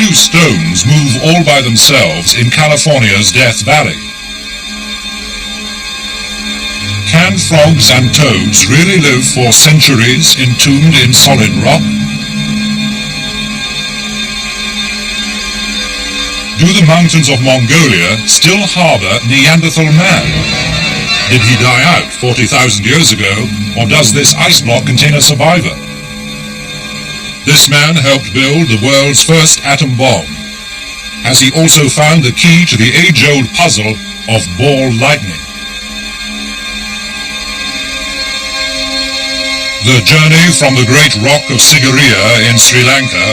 do stones move all by themselves in California's Death Valley? Can frogs and toads really live for centuries entombed in solid rock? Do the mountains of Mongolia still harbor Neanderthal man? Did he die out 40,000 years ago, or does this ice block contain a survivor? This man helped build the world's first atom bomb. Has he also found the key to the age-old puzzle of ball lightning? The journey from the great rock of Sigiriya in Sri Lanka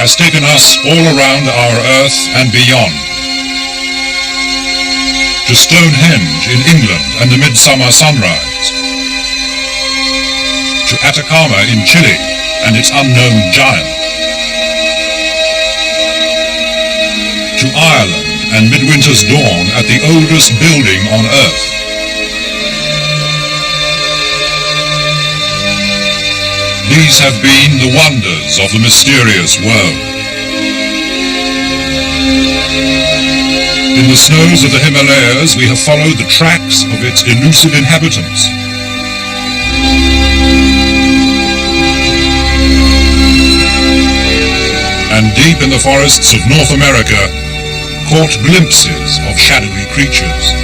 has taken us all around our Earth and beyond. To Stonehenge in England and the midsummer sunrise. To Atacama in Chile and its unknown giant. To Ireland and midwinter's dawn at the oldest building on Earth. These have been the wonders of the mysterious world. In the snows of the Himalayas, we have followed the tracks of its elusive inhabitants. And deep in the forests of North America, caught glimpses of shadowy creatures.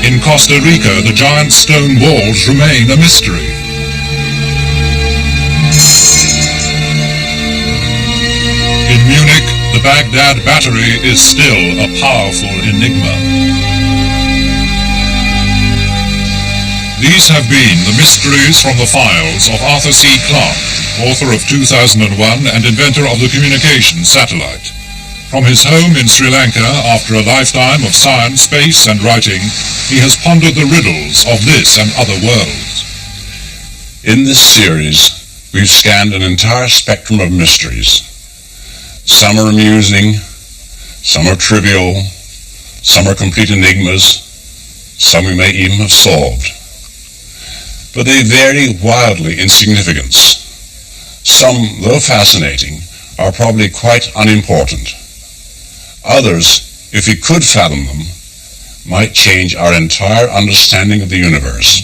In Costa Rica, the giant stone walls remain a mystery. In Munich, the Baghdad Battery is still a powerful enigma. These have been the mysteries from the files of Arthur C. Clarke, author of 2001 and inventor of the communications satellite. From his home in Sri Lanka, after a lifetime of science, space, and writing, he has pondered the riddles of this and other worlds. In this series, we've scanned an entire spectrum of mysteries. Some are amusing, some are trivial, some are complete enigmas, some we may even have solved. But they vary wildly in significance. Some, though fascinating, are probably quite unimportant. Others, if we could fathom them, might change our entire understanding of the universe.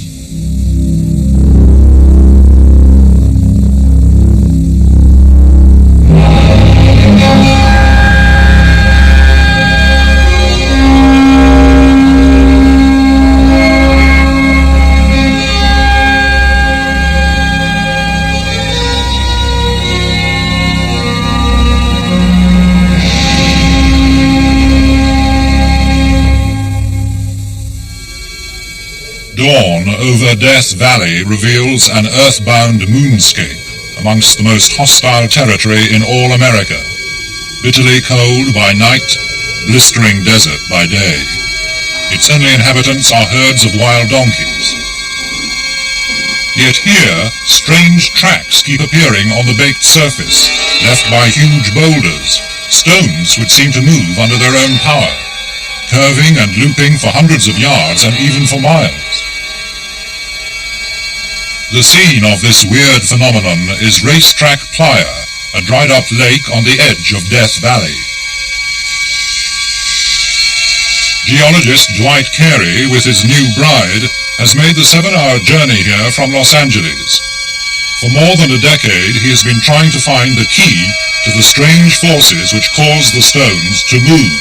Dawn over Death Valley reveals an earthbound moonscape amongst the most hostile territory in all America. Bitterly cold by night, blistering desert by day. Its only inhabitants are herds of wild donkeys. Yet here, strange tracks keep appearing on the baked surface, left by huge boulders, stones which seem to move under their own power, curving and looping for hundreds of yards and even for miles. The scene of this weird phenomenon is Racetrack Playa, a dried-up lake on the edge of Death Valley. Geologist Dwight Carey, with his new bride, has made the 7-hour journey here from Los Angeles. For more than a decade, he has been trying to find the key to the strange forces which cause the stones to move.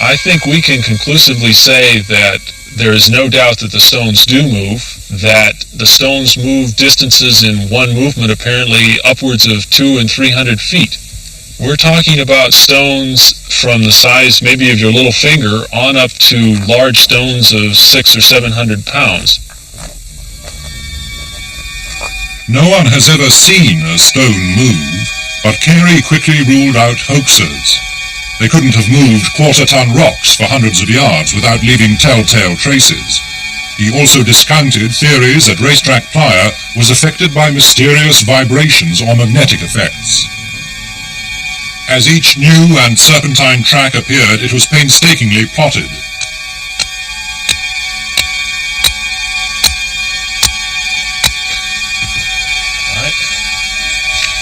I think we can conclusively say that there is no doubt that the stones do move, that the stones move distances in one movement apparently upwards of 200 and 300 feet. We're talking about stones from the size maybe of your little finger on up to large stones of 600 or 700 pounds. No one has ever seen a stone move, but Carey quickly ruled out hoaxers. They couldn't have moved quarter-ton rocks for hundreds of yards without leaving telltale traces. He also discounted theories that Racetrack Playa was affected by mysterious vibrations or magnetic effects. As each new and serpentine track appeared, it was painstakingly plotted.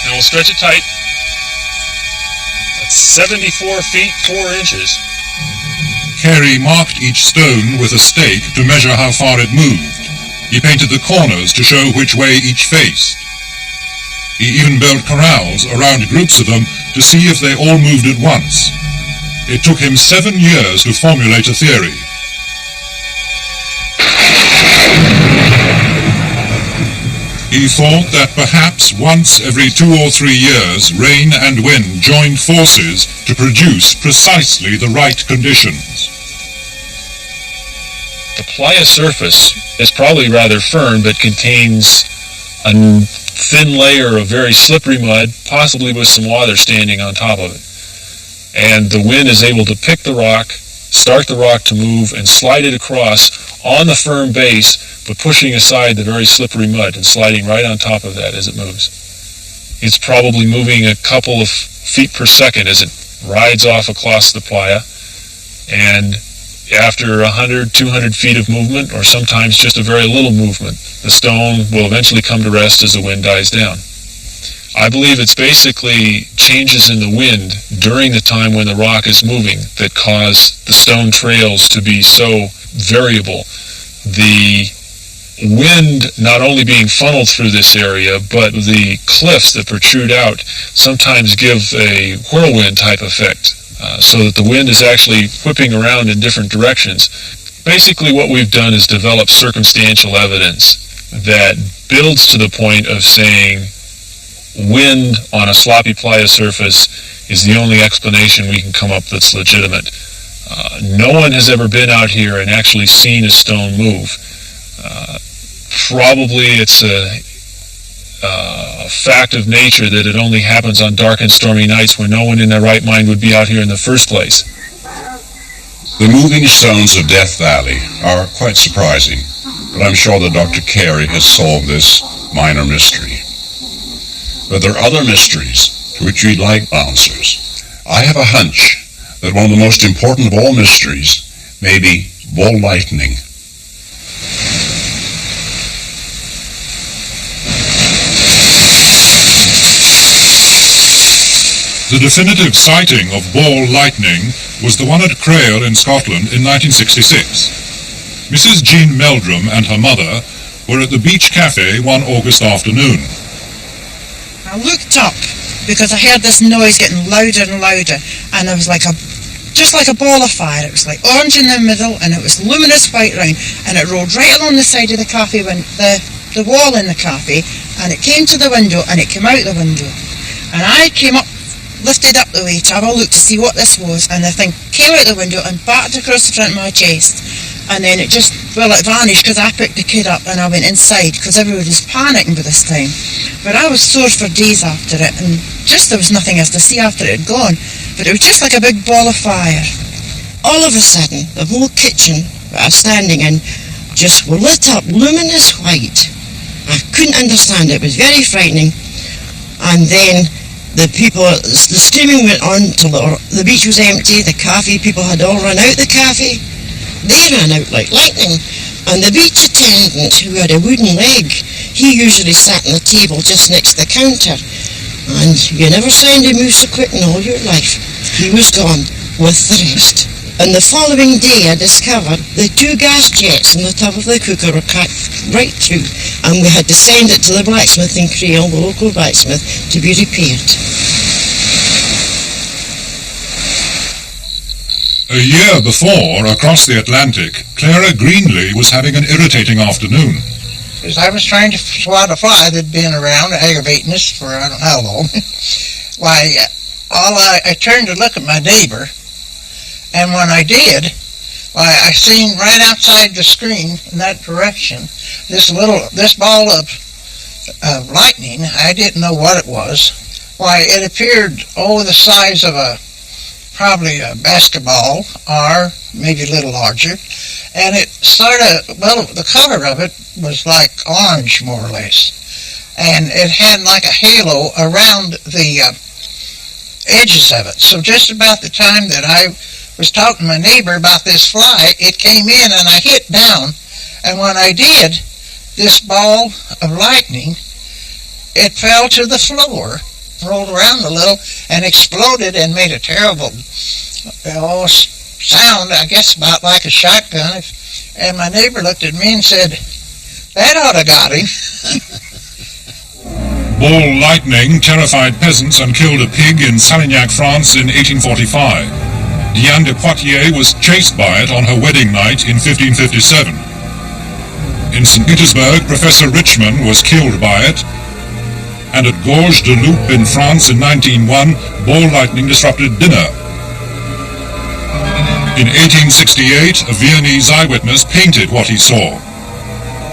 Now we'll stretch it tight. That's 74 feet 4 inches. Carey marked each stone with a stake to measure how far it moved. He painted the corners to show which way each faced. He even built corrals around groups of them to see if they all moved at once. It took him 7 years to formulate a theory. He thought that perhaps once every 2 or 3 years, rain and wind joined forces to produce precisely the right conditions. The playa surface is probably rather firm, but contains a thin layer of very slippery mud, possibly with some water standing on top of it. And the wind is able to pick the rock, start the rock to move, and slide it across on the firm base, but pushing aside the very slippery mud and sliding right on top of that as it moves. It's probably moving a couple of feet per second as it rides off across the playa, and after 100, 200 feet of movement, or sometimes just a very little movement, the stone will eventually come to rest as the wind dies down. I believe it's basically changes in the wind during the time when the rock is moving that cause the stone trails to be so variable. The wind not only being funneled through this area, but the cliffs that protrude out sometimes give a whirlwind type effect, so that the wind is actually whipping around in different directions. Basically what we've done is develop circumstantial evidence that builds to the point of saying wind on a sloppy playa surface is the only explanation we can come up that's legitimate. No one has ever been out here and actually seen a stone move. Probably it's a fact of nature that it only happens on dark and stormy nights when no one in their right mind would be out here in the first place. The moving stones of Death Valley are quite surprising, but I'm sure that Dr. Carey has solved this minor mystery. But there are other mysteries to which we'd like answers. I have a hunch that one of the most important of all mysteries may be ball lightning. The definitive sighting of ball lightning was the one at Crail in Scotland in 1966. Mrs. Jean Meldrum and her mother were at the beach cafe one August afternoon. I looked up because I heard this noise getting louder and louder, and it was just like a ball of fire. It was like orange in the middle, and it was luminous white round, and it rolled right along the side of the cafe, the wall in the cafe, and it came to the window, and it came out the window. And I came up, lifted up the way to have a look to see what this was, and the thing came out the window and battered across the front of my chest, and then it vanished because I picked the kid up and I went inside because everybody was panicking by this time. But I was sore for days after it, and there was nothing else to see after it had gone, but it was just like a big ball of fire. All of a sudden, the whole kitchen that I was standing in just lit up luminous white. I couldn't understand it. It was very frightening. And then the steaming went on till the beach was empty. The cafe people had all run out the cafe. They ran out like lightning. And the beach attendant, who had a wooden leg, he usually sat on the table just next to the counter. And you never saw him move so quick in all your life. He was gone with the rest. And the following day I discovered the 2 gas jets on the top of the cooker were cut right through, and we had to send it to the blacksmith in Crail, the local blacksmith, to be repaired. A year before, across the Atlantic, Clara Greenley was having an irritating afternoon. Because I was trying to swat a fly that had been around aggravating us for I don't know how long. Why, I turned to look at my neighbor, and when I did, I seen right outside the screen in that direction this ball of lightning. I didn't know what it was. Why, it appeared the size of probably a basketball, or maybe a little larger, and it the color of it was like orange, more or less, and it had like a halo around the edges of it. So just about the time that I was talking to my neighbor about this fly, it came in and I hit down. And when I did, this ball of lightning, it fell to the floor, rolled around a little, and exploded and made a terrible sound, I guess about like a shotgun. And my neighbor looked at me and said, "That ought to got him." Ball lightning terrified peasants and killed a pig in Salignac, France in 1845. Diane de Poitiers was chased by it on her wedding night in 1557. In St. Petersburg, Professor Richman was killed by it, and at Gorges de Loup in France in 1901, ball lightning disrupted dinner. In 1868, a Viennese eyewitness painted what he saw.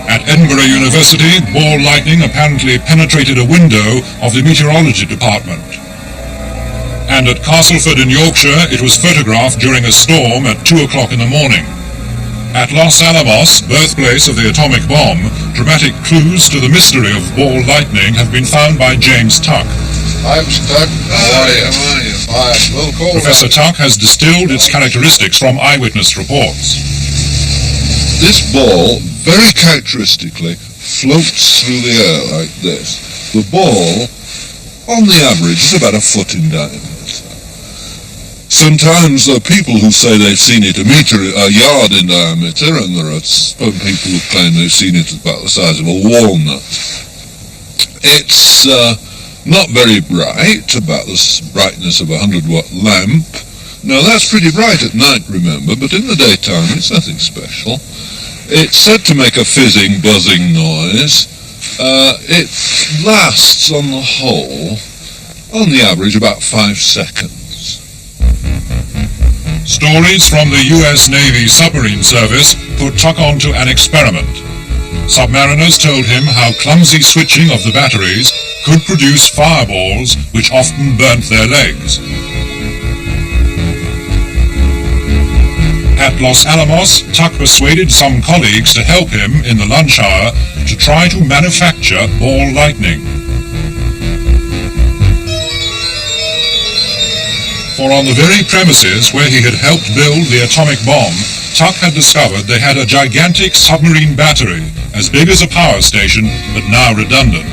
At Edinburgh University, ball lightning apparently penetrated a window of the meteorology department. And at Castleford in Yorkshire, it was photographed during a storm at 2 o'clock in the morning. At Los Alamos, birthplace of the atomic bomb, dramatic clues to the mystery of ball lightning have been found by James Tuck. Hi, Mr. Tuck. How are you? Fine. A little cold. Professor Tuck has distilled its characteristics from eyewitness reports. This ball, very characteristically, floats through the air like this. The ball, on the average, is about a foot in diameter. Sometimes there are people who say they've seen it a yard in diameter, and there are some people who claim they've seen it about the size of a walnut. It's not very bright, about the brightness of a 100-watt lamp. Now that's pretty bright at night, remember, but in the daytime it's nothing special. It's said to make a fizzing, buzzing noise. It lasts, on the whole, on the average, about 5 seconds. Stories from the U.S. Navy submarine service put Tuck onto an experiment. Submariners told him how clumsy switching of the batteries could produce fireballs which often burnt their legs. At Los Alamos, Tuck persuaded some colleagues to help him in the lunch hour to try to manufacture ball lightning. For on the very premises where he had helped build the atomic bomb, Tuck had discovered they had a gigantic submarine battery, as big as a power station, but now redundant.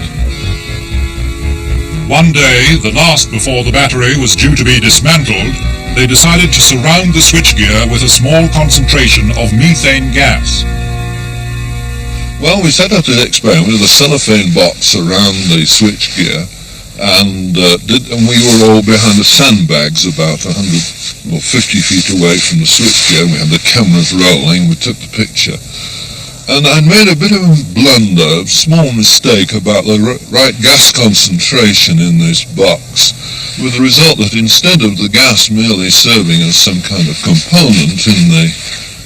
One day, the last before the battery was due to be dismantled, they decided to surround the switchgear with a small concentration of methane gas. Well, we set up this experiment with a cellophane box around the switchgear, and we were all behind the sandbags about 100 or 50 feet away from the switchgear. We had the cameras rolling, we took the picture. And I made a bit of a blunder, a small mistake about the right gas concentration in this box, with the result that instead of the gas merely serving as some kind of component in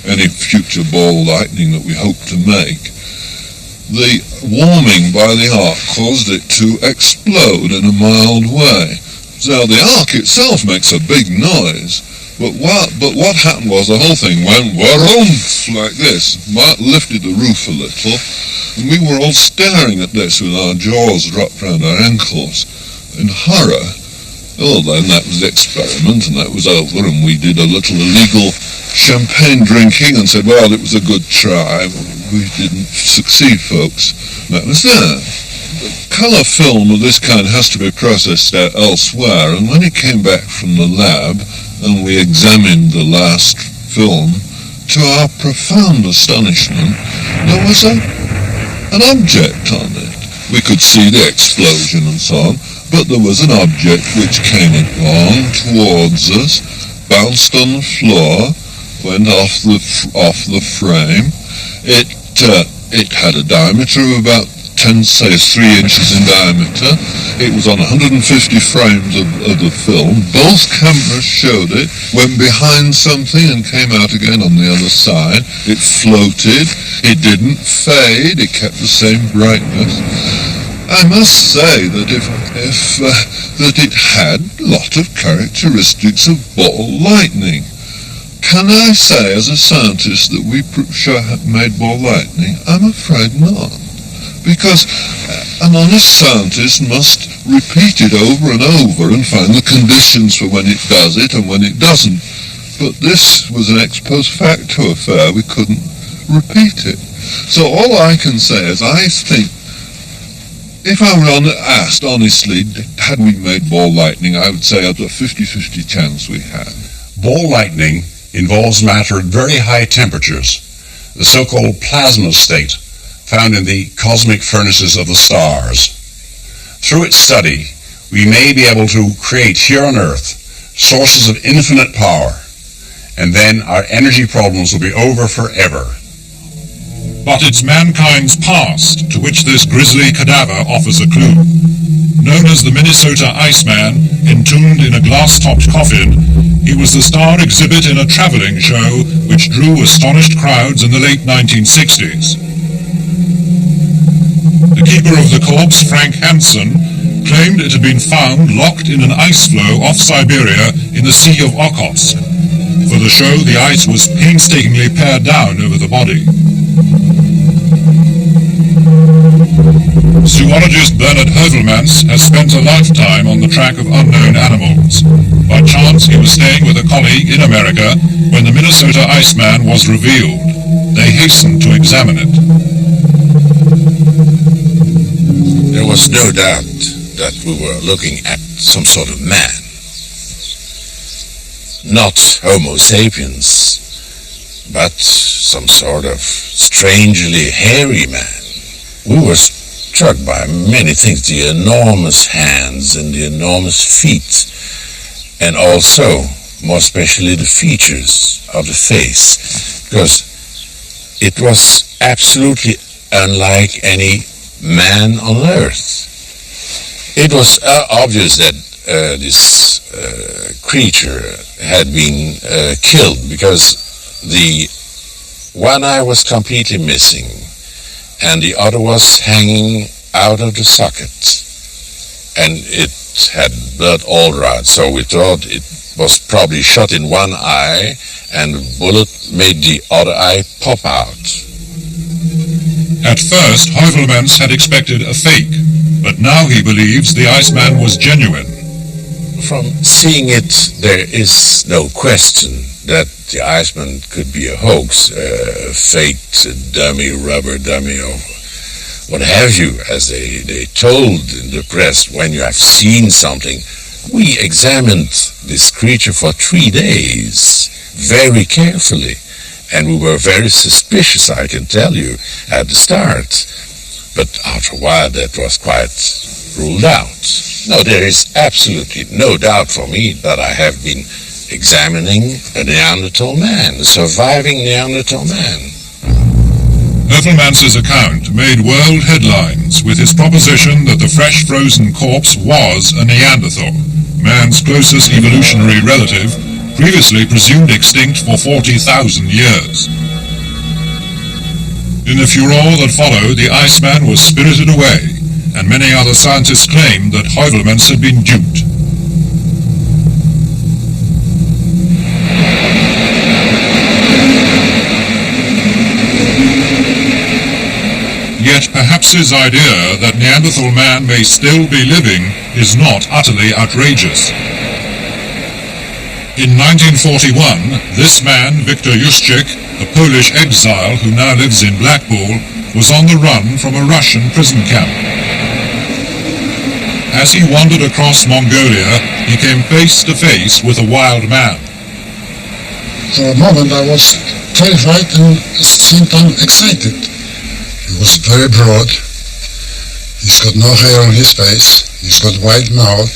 any future ball lightning that we hope to make, the warming by the arc caused it to explode in a mild way. So the arc itself makes a big noise, but what happened was the whole thing went whoomph like this, lifted the roof a little, and we were all staring at this with our jaws dropped round our ankles in horror. Oh, then that was the experiment, and that was over, and we did a little illegal champagne drinking and said, well, it was a good try. We didn't succeed, folks. That was that. The colour film of this kind has to be processed out elsewhere, and when it came back from the lab and we examined the last film, to our profound astonishment, there was an object on it. We could see the explosion and so on, but there was an object which came along towards us, bounced on the floor, went off the frame. It had a diameter of about 3 inches in diameter. It was on 150 frames of the film. Both cameras showed it, went behind something and came out again on the other side. It floated. It didn't fade. It kept the same brightness. I must say that that it had a lot of characteristics of ball lightning. Can I say as a scientist that we made ball lightning? I'm afraid not. because an honest scientist must repeat it over and over and find the conditions for when it does it and when it doesn't. But this was an ex post facto affair. We couldn't repeat it. So all I can say is I think if I were asked honestly, had we made ball lightning, I would say at a 50-50 chance we had. Ball lightning involves matter at very high temperatures, the so-called plasma state found in the cosmic furnaces of the stars. Through its study, we may be able to create here on Earth sources of infinite power, and then our energy problems will be over forever. But it's mankind's past to which this grisly cadaver offers a clue. Known as the Minnesota Iceman, entombed in a glass-topped coffin, he was the star exhibit in a traveling show which drew astonished crowds in the late 1960s. The keeper of the corpse, Frank Hansen, claimed it had been found locked in an ice floe off Siberia in the Sea of Okhotsk. For the show, the ice was painstakingly pared down over the body. Zoologist Bernard Heuvelmans has spent a lifetime on the track of unknown animals. By chance, he was staying with a colleague in America when the Minnesota Iceman was revealed. They hastened to examine it. There was no doubt that we were looking at some sort of man. Not Homo sapiens, but some sort of strangely hairy man. We were struck by many things, the enormous hands and the enormous feet, and also, more especially, the features of the face, because it was absolutely unlike any man on earth. It was obvious that this creature had been killed, because the one eye was completely missing and the other was hanging out of the socket, and it had blood all around, so we thought it was probably shot in one eye and the bullet made the other eye pop out. At first, Heuvelmans had expected a fake, but now he believes the Iceman was genuine. From seeing it, there is no question that the Iceman could be a hoax, a faked dummy, rubber dummy, or what have you, as they told in the press. When you have seen something, we examined this creature for 3 days, very carefully, and we were very suspicious, I can tell you, at the start. But after a while, that was quite ruled out. No, there is absolutely no doubt for me that I have been examining a Neanderthal man, a surviving Neanderthal man. Heuvelmans' account made world headlines with his proposition that the fresh frozen corpse was a Neanderthal, man's closest evolutionary relative, previously presumed extinct for 40,000 years. In the furore that followed, the Iceman was spirited away, and many other scientists claimed that Heuvelmans had been duped. Yet perhaps his idea that Neanderthal man may still be living is not utterly outrageous. In 1941, this man, Viktor Juszczyk, a Polish exile who now lives in Blackpool, was on the run from a Russian prison camp. As he wandered across Mongolia, he came face to face with a wild man. For a moment I was terrified and at the same time excited. He was very broad, he's got no hair on his face, he's got white mouth,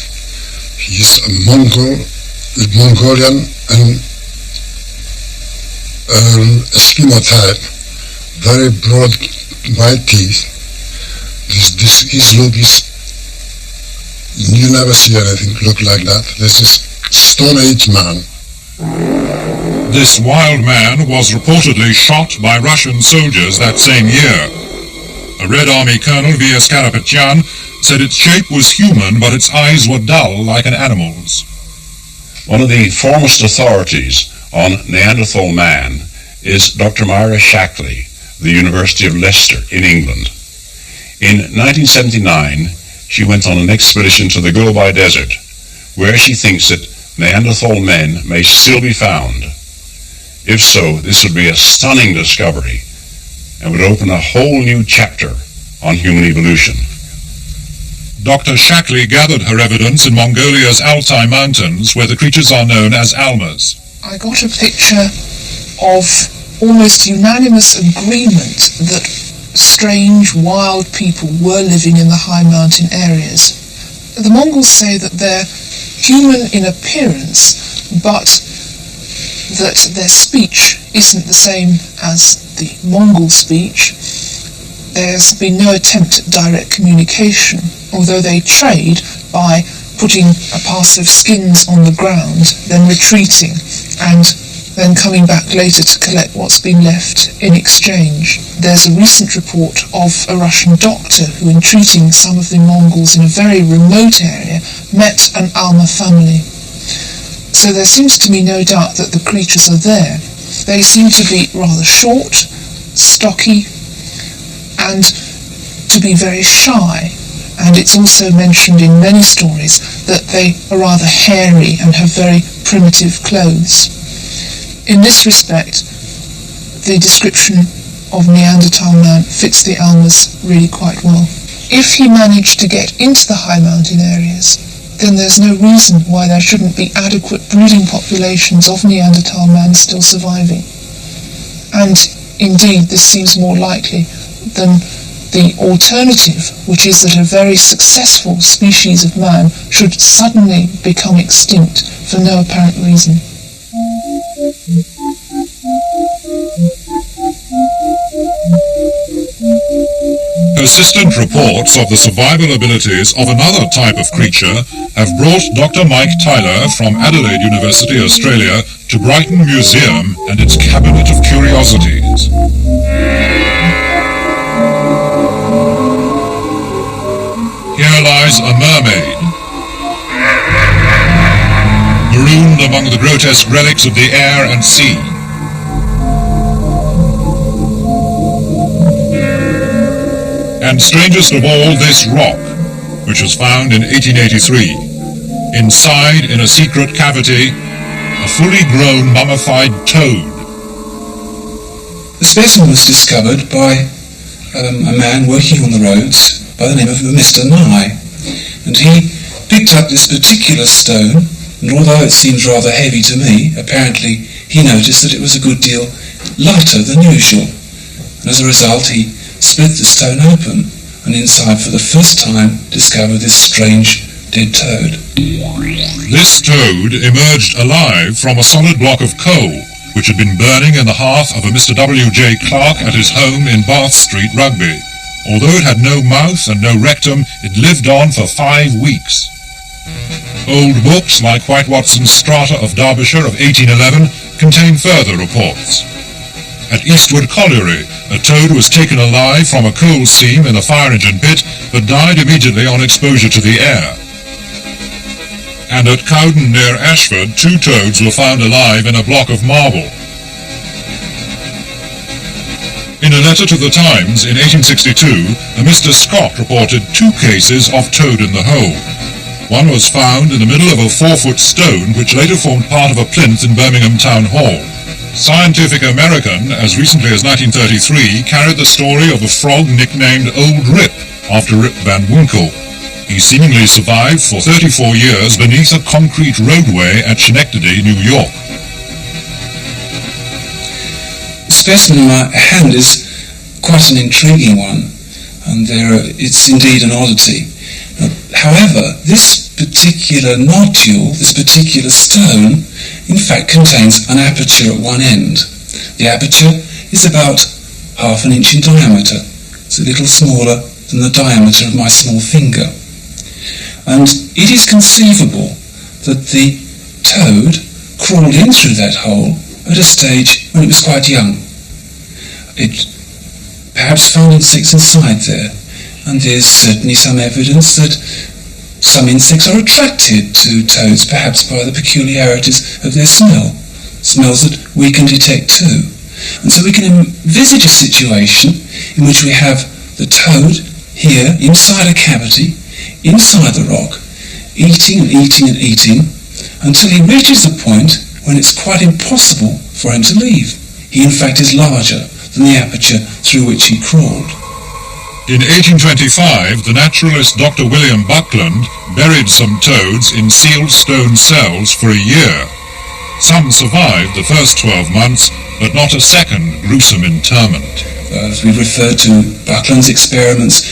he's a Mongolian and Eskimo type, very broad white teeth. His look is, you never see anything look like that. This is Stone Age man. This wild man was reportedly shot by Russian soldiers that same year. A Red Army colonel, V.S. Karapetyan, said its shape was human, but its eyes were dull like an animal's. One of the foremost authorities on Neanderthal man is Dr. Myra Shackley, the University of Leicester in England. In 1979, she went on an expedition to the Gobi Desert, where she thinks that Neanderthal men may still be found. If so, this would be a stunning discovery and would open a whole new chapter on human evolution. Dr. Shackley gathered her evidence in Mongolia's Altai Mountains, where the creatures are known as almas. I got a picture of almost unanimous agreement that strange, wild people were living in the high mountain areas. The Mongols say that they're human in appearance, but that their speech isn't the same as the Mongol speech. There's been no attempt at direct communication, although they trade by putting a parcel of skins on the ground, then retreating, and then coming back later to collect what's been left in exchange. There's a recent report of a Russian doctor who, in treating some of the Mongols in a very remote area, met an Alma family. So there seems to be no doubt that the creatures are there. They seem to be rather short, stocky, and to be very shy. And it's also mentioned in many stories that they are rather hairy and have very primitive clothes. In this respect, the description of Neanderthal man fits the Almas really quite well. If he managed to get into the high mountain areas, then there's no reason why there shouldn't be adequate breeding populations of Neanderthal man still surviving. And indeed, this seems more likely than the alternative, which is that a very successful species of man should suddenly become extinct for no apparent reason. Persistent reports of the survival abilities of another type of creature have brought Dr. Mike Tyler from Adelaide University, Australia, to Brighton Museum and its Cabinet of Curiosities. Here lies a mermaid, marooned among the grotesque relics of the air and sea. And strangest of all, this rock, which was found in 1883. Inside, in a secret cavity, a fully grown mummified toad. The specimen was discovered by a man working on the roads by the name of Mr. Nye, and he picked up this particular stone, and although it seems rather heavy to me, apparently he noticed that it was a good deal lighter than usual, and as a result he split the stone open, and inside for the first time discovered this strange dead toad. This toad emerged alive from a solid block of coal, which had been burning in the hearth of a Mr. W.J. Clark at his home in Bath Street, Rugby. Although it had no mouth and no rectum, it lived on for 5 weeks. Old books like White Watson's Strata of Derbyshire of 1811 contain further reports. At Eastwood Colliery, a toad was taken alive from a coal seam in a fire engine pit, but died immediately on exposure to the air. And at Cowden near Ashford, 2 toads were found alive in a block of marble. In a letter to the Times in 1862, a Mr. Scott reported 2 cases of toad in the hole. One was found in the middle of a 4-foot stone, which later formed part of a plinth in Birmingham Town Hall. Scientific American, as recently as 1933, carried the story of a frog nicknamed Old Rip, after Rip Van Winkle. He seemingly survived for 34 years beneath a concrete roadway at Schenectady, New York. The specimen in my hand is quite an intriguing one, and it's indeed an oddity. However, this particular nodule, this particular stone, in fact contains an aperture at one end. The aperture is about ½ inch in diameter. It's a little smaller than the diameter of my small finger. And it is conceivable that the toad crawled in through that hole at a stage when it was quite young. It perhaps found insects inside there, and there's certainly some evidence that some insects are attracted to toads, perhaps by the peculiarities of their smells that we can detect too. And so we can envisage a situation in which we have the toad here inside a cavity, inside the rock, eating and eating and eating, until he reaches a point when it's quite impossible for him to leave. He in fact is larger than the aperture through which he crawled. In 1825, the naturalist Dr. William Buckland buried some toads in sealed stone cells for a year. Some survived the first 12 months, but not a second gruesome interment. As we've referred to Buckland's experiments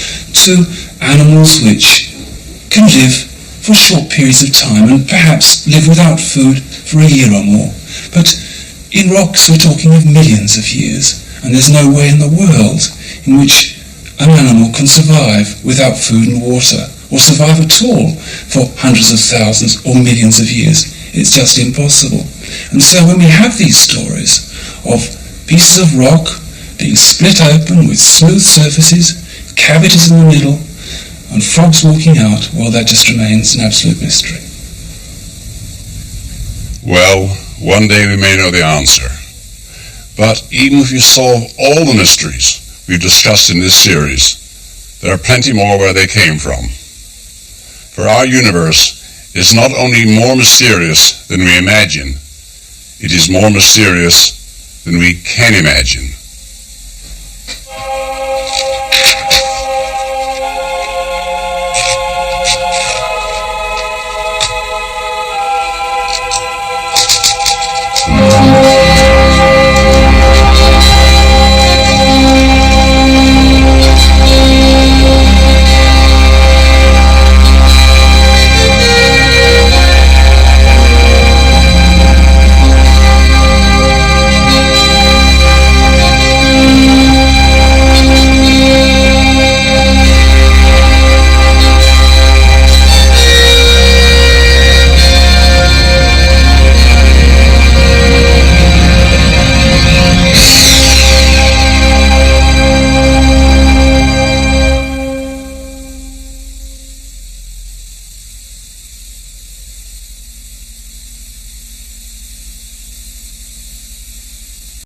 to animals which can live for short periods of time and perhaps live without food for a year or more. But in rocks we're talking of millions of years, and there's no way in the world in which an animal can survive without food and water, or survive at all for hundreds of thousands or millions of years. It's just impossible. And so when we have these stories of pieces of rock being split open with smooth surfaces, cavities in the middle, and frogs walking out, well, that just remains an absolute mystery. Well, one day we may know the answer. But even if you solve all the mysteries we've discussed in this series, there are plenty more where they came from. For our universe is not only more mysterious than we imagine, it is more mysterious than we can imagine.